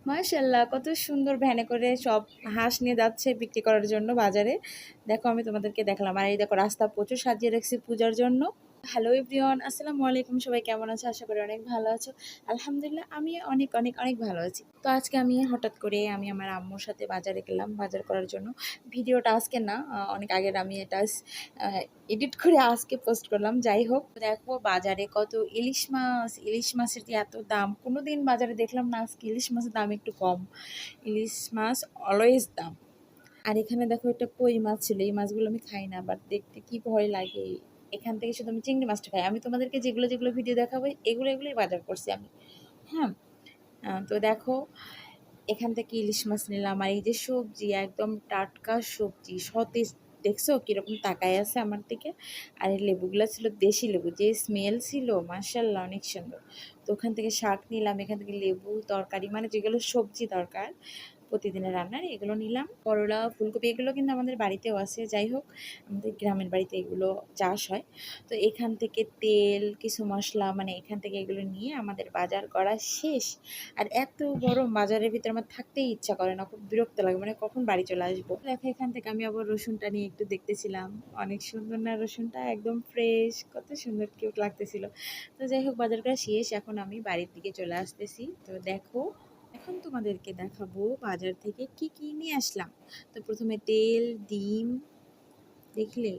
মাশাআল্লাহ, কত সুন্দর ভ্যানে করে সব হাঁস নিয়ে যাচ্ছে বিক্রি করার জন্য বাজারে। দেখো আমি তোমাদেরকে দেখালাম। আর এই দেখো রাস্তা প্রচুর সাজিয়ে রাখছি পূজার জন্য। হ্যালো এভরিওয়ান, আসসালামু আলাইকুম। সবাই কেমন আছো? আশা করি অনেক ভালো আছো। আলহামদুলিল্লাহ আমি অনেক অনেক অনেক ভালো আছি। তো আজকে আমি হঠাৎ করে আমি আমার আম্মুর সাথে বাজারে গেলাম বাজার করার জন্য। ভিডিওটা আজকে না, অনেক আগের আমি এটা এডিট করে আজকে পোস্ট করলাম। যাই হোক, দেখো বাজারে কত ইলিশ মাছের যে এত দাম, কোনোদিন বাজারে দেখলাম না। আজকে ইলিশ মাছের দাম একটু কম। ইলিশ মাছ অলওয়েজ দাম। আর এখানে দেখো একটা কই মাছ ছিল। এই মাছগুলো আমি খাই না, বাট দেখতে কি ভয় লাগে। এখান থেকে শুধু আমি চিংড়ি মাছটা খাই। আমি তোমাদেরকে যেগুলো যেগুলো ভিডিও দেখাবো এগুলোই বাজার করছি আমি। হ্যাঁ। তো দেখো এখান থেকে ইলিশ মাছ নিলাম। আর এই যে সবজি, একদম টাটকা সবজি, সতেজ। দেখছো কিরকম তাকায় আছে আমার দিকে। আর এই লেবুগুলো ছিল দেশি লেবু, যে স্মেল ছিল মাশাআল্লাহ অনেক সুন্দর। তো ওখান থেকে শাক নিলাম, এখান থেকে লেবু তরকারি, মানে যেগুলো সবজি দরকার প্রতিদিনের রান্নার এগুলো নিলাম। করলা, ফুলকপি এগুলো কিন্তু আমাদের বাড়িতেও আছে। যাই হোক, আমাদের গ্রামের বাড়িতে এগুলো চাষ হয়। তো এখান থেকে তেল, কিছু মশলা, মানে এখান থেকে এগুলো নিয়ে আমাদের বাজার করা শেষ। আর এত গরম, বাজারের ভিতরে আমার থাকতেই ইচ্ছা করে না, খুব বিরক্ত লাগে, মানে কখন বাড়ি চলে আসবো। দেখো এখান থেকে আমি আবার রসুনটা নিয়ে একটু দেখতেছিলাম। অনেক সুন্দর না রসুনটা, একদম ফ্রেশ, কত সুন্দর কিউট লাগতেছিল। তো যাই হোক, বাজার করা শেষ, এখন আমি বাড়ির দিকে চলে আসতেছি। তো দেখো এখন তোমাদেরকে দেখাবো বাজার থেকে কি কি নিয়ে আসলাম। তো প্রথমে তেল, ডিম, দেখলে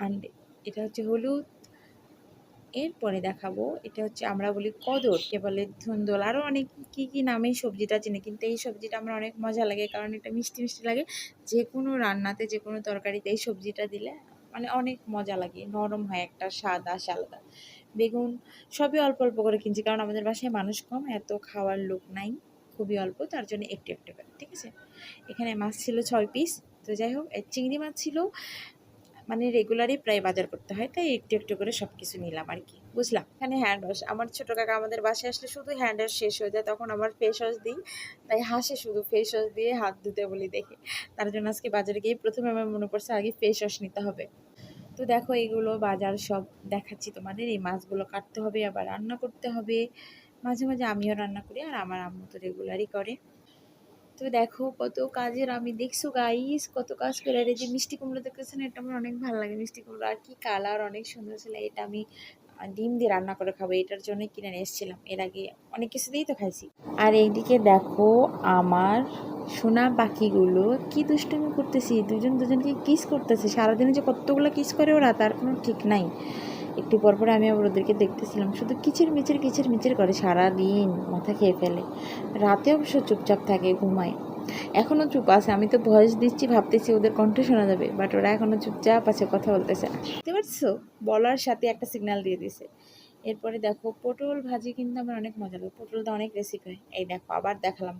আন্ডে, এটা হচ্ছে হলুদ। এরপরে দেখাবো, এটা হচ্ছে আমরা বলি কদর, কে বলে ধুন্দল, আরও অনেক কি কি নামে সবজিটা চিনি, কিন্তু এই সবজিটা আমার অনেক মজা লাগে, কারণ এটা মিষ্টি মিষ্টি লাগে। যে কোনো রান্নাতে, যে কোনো তরকারিতে এই সবজিটা দিলে মানে অনেক মজা লাগে, নরম হয়, একটা স্বাদ আসে আলাদা। বেগুন, সবই অল্প অল্প করে কিনছি, কারণ আমাদের বাসায় মানুষ কম, এত খাওয়ার লোক নাই, খুবই অল্প, তার জন্য একটু একটু করে। ঠিক আছে। এখানে মাছ ছিল 6 পিস। তো যাই হোক, চিংড়ি মাছ ছিল, মানে রেগুলারই প্রায় বাজার করতে হয়, তাই একটু একটু করে সব কিছু নিলাম আর কি, বুঝলাম। এখানে হ্যান্ড ওয়াশ, আমার ছোটো কাকা আমাদের বাসায় আসলে শুধু হ্যান্ড ওয়াশ শেষ হয়ে যায়, তখন আমার ফেস ওয়াশ দিই, তাই হাসে শুধু ফেস ওয়াশ দিয়ে হাত ধুতে বলি দেখে। তার জন্য আজকে বাজারে গিয়ে প্রথমে আমার মনে পড়ছে আগে ফেস ওয়াশ নিতে হবে। তো দেখো এইগুলো বাজার সব দেখাচ্ছি তোমাদের। এই মাছগুলো কাটতে হবে, আবার রান্না করতে হবে। মাঝে মাঝে আমিও রান্না করি, আর আমার আম্মু তো রেগুলারই করে। তো দেখো কত কাজের, আমি দেখছো গাইস কত কাজ করে। আর এই যে মিষ্টি কুমড়ো দেখতেছেন, এটা আমার অনেক ভালো লাগে মিষ্টি কুমড়ো, আর কি কালার, অনেক সুন্দর ছিল। এটা আমি ডিম দিয়ে রান্না করে খাবো, এটার জন্য কিনে নিয়ে এসেছিলাম। এর আগে অনেক কিছু দিয়েই তো খাইছি। আর এইদিকে দেখো আমার সোনা পাখিগুলো কি দুষ্টুমি করতেছি, দুজন দুজনকে কিস করতেছে। সারাদিনে যে কতগুলো কিস করে ওরা, তার কোনো ঠিক নাই। একটু পর পরে আমি আবার ওদেরকে দেখতেছিলাম, শুধু কিচির মিচির করে, সারাদিন মাথা খেয়ে ফেলে। রাতে অবশ্য চুপচাপ থাকে, ঘুমায়। এখনও চুপ আছে, আমি তো ভয়েস দিচ্ছি, ভাবতেছি ওদের কণ্ঠ শোনা যাবে, বাট ওরা এখনও চুপচাপ আছে, কথা বলতেছে না। বুঝতে পারছো, বলার সাথে একটা সিগন্যাল দিয়ে দিছে। এরপরে দেখো পটল ভাজি, কিন্তু আমার অনেক মজা লাগে, পটলটা অনেক রেসিপি হয়। এই দেখো আবার দেখালাম।